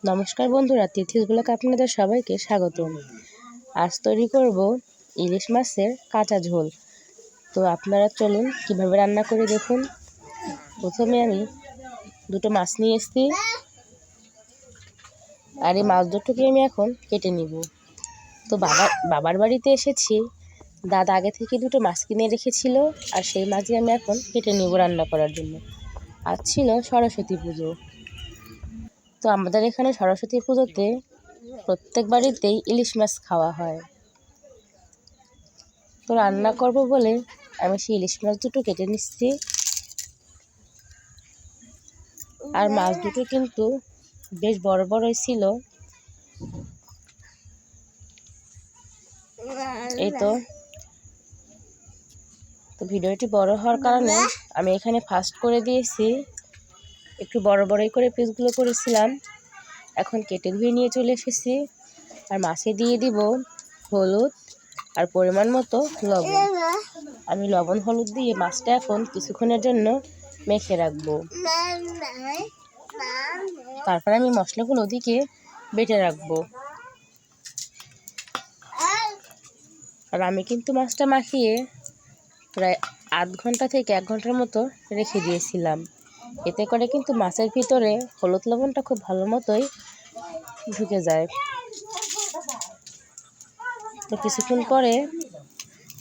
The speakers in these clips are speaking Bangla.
নমস্কার বন্ধুরা, তিথিস ব্লগে আপনাদের সবাইকে স্বাগতম। আজ তৈরি করব ইলিশ মাছের কাঁচা ঝোল। তো আপনারা চলুন কিভাবে রান্না করে দেখুন। প্রথমে আমি দুটো মাছ নিয়ে এসেছি, আর এই মাছ দুটোকে আমি এখন কেটে নিব। তো বাবার বাড়িতে এসেছি, দাদা আগে থেকে দুটো মাছ কিনে রেখেছিল, আর সেই মাছই আমি এখন কেটে নিব রান্না করার জন্য। আজ ছিল সরস্বতী পুজো। তো আমাদের এখানে সরস্বতী পুজোতে প্রত্যেক বাড়িতেই ইলিশ মাছ খাওয়া হয়। তো রান্না করব বলে আমি সেই ইলিশ মাছ দুটো কেটে নিচ্ছি। আর মাছ দুটো কিন্তু বেশ বড় বড়ই ছিল। এই তো ভিডিওটি বড় হওয়ার কারণে আমি এখানে ফাস্ট করে দিয়েছি, একটু বড় বড়ই করে পিসগুলো করেছিলাম। এখন কেটে ধুয়ে নিয়ে চলে এসেছি, আর মাছে দিয়ে দিব হলুদ আর পরিমাণ মতো লবণ। আমি লবণ হলুদ দিয়ে মাছটা এখন কিছুক্ষণের জন্য মেখে রাখবো। তারপর আমি মশলাগুলো ওদিকে বেটে রাখবো। আর আমি কিন্তু মাছটা মাখিয়ে প্রায় আধ ঘন্টা থেকে 1 ঘন্টার মতো রেখে দিয়েছিলাম। এতে করে কিন্তু মাছের ভিতরে হলুদ লবণটা খুব ভালো মতোই ঢুকে যায়। তো কিছুক্ষণ পরে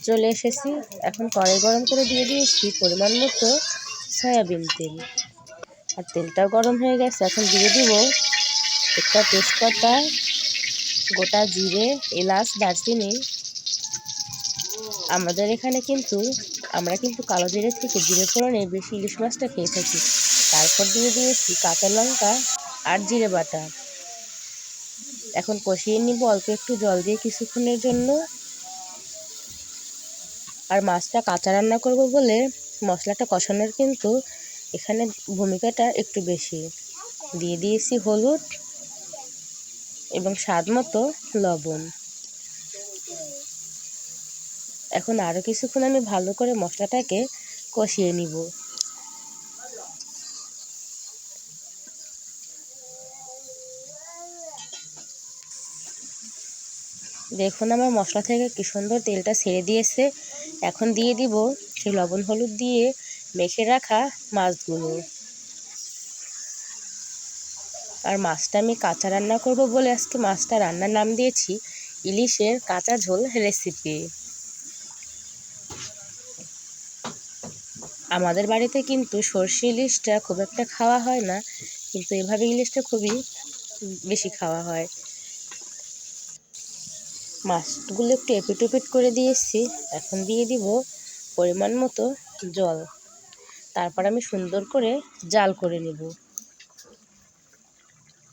চলে এসেছি, এখন কড়াই গরম করে দিয়ে দিয়েছি পরিমাণ মতো সয়াবিন তেল। আর তেলটাও গরম হয়ে গেছে, এখন দিয়ে দিব একটা তেজপাতা, গোটা জিরে, এলাচ, দারচিনি। আমাদের এখানে আমরা কিন্তু কালো জিরে থেকে জিরে ফোড়নে বেশি ইলিশ মাছটা খেয়ে থাকি। তারপর দিয়ে দিয়েছি কাঁচা লঙ্কা আর জিরে বাটা। এখন কষিয়ে নিব অল্প একটু জল দিয়ে কিছুক্ষণের জন্য। আর মাছটা কাঁচা রান্না করব বলে মশলাটা কষানোর কিন্তু এখানে ভূমিকাটা একটু বেশি। দিয়ে দিয়েছি হলুদ এবং স্বাদ মতো লবণ। এখন আরও কিছুক্ষণ আমি ভালো করে মশলাটাকে কষিয়ে নিব। দেখুন আমার মশলা থেকে কি সুন্দর তেলটা ছেড়ে দিয়েছে। এখন দিয়ে দিব সেই লবণ হলুদ দিয়ে মেখে রাখা মাছগুলো। আর মাছটা আমি কাঁচা রান্না করব বলে আজকে মাছটা রান্নার নাম দিয়েছি ইলিশের কাঁচা ঝোল রেসিপি। আমাদের বাড়িতে কিন্তু সরষে ইলিশটা খুব একটা খাওয়া হয় না, কিন্তু এভাবে ইলিশটা খুবই বেশি খাওয়া হয়। মাছগুলো একটু এপিট ওপিট করে দিয়েছি, এখন দিয়ে দিব পরিমাণ মতো জল। তারপর আমি সুন্দর করে জাল করে নেব।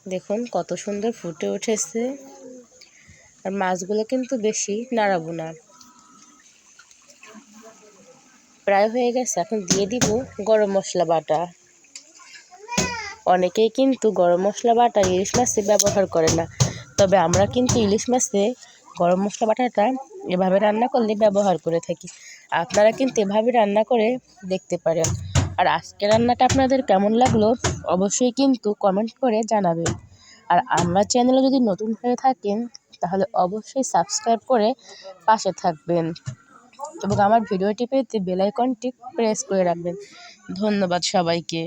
দেখুন কত সুন্দর ফুটে উঠেছে। আর মাছগুলো কিন্তু বেশি নাড়াবো না, প্রায় হয়ে গেছে। এখন দিয়ে দিব গরম মশলা বাটা। অনেকেই কিন্তু গরম মশলা বাটা ইলিশ মাছে ব্যবহার করে না, তবে আমরা কিন্তু ইলিশ মাছে গরম মশলা বাটাটা এভাবে রান্না করলে ব্যবহার করে থাকি। আপনারা কিন্তু এভাবে রান্না করে দেখতে পারেন। আর আজকে রান্নাটা আপনাদের কেমন লাগলো অবশ্যই কিন্তু কমেন্ট করে জানাবেন। আর আমার চ্যানেলে যদি নতুন হয়ে থাকেন তাহলে অবশ্যই সাবস্ক্রাইব করে পাশে থাকবেন এবং আমার ভিডিওটি পেতে বেল আইকনটি প্রেস করে রাখবেন। ধন্যবাদ সবাইকে।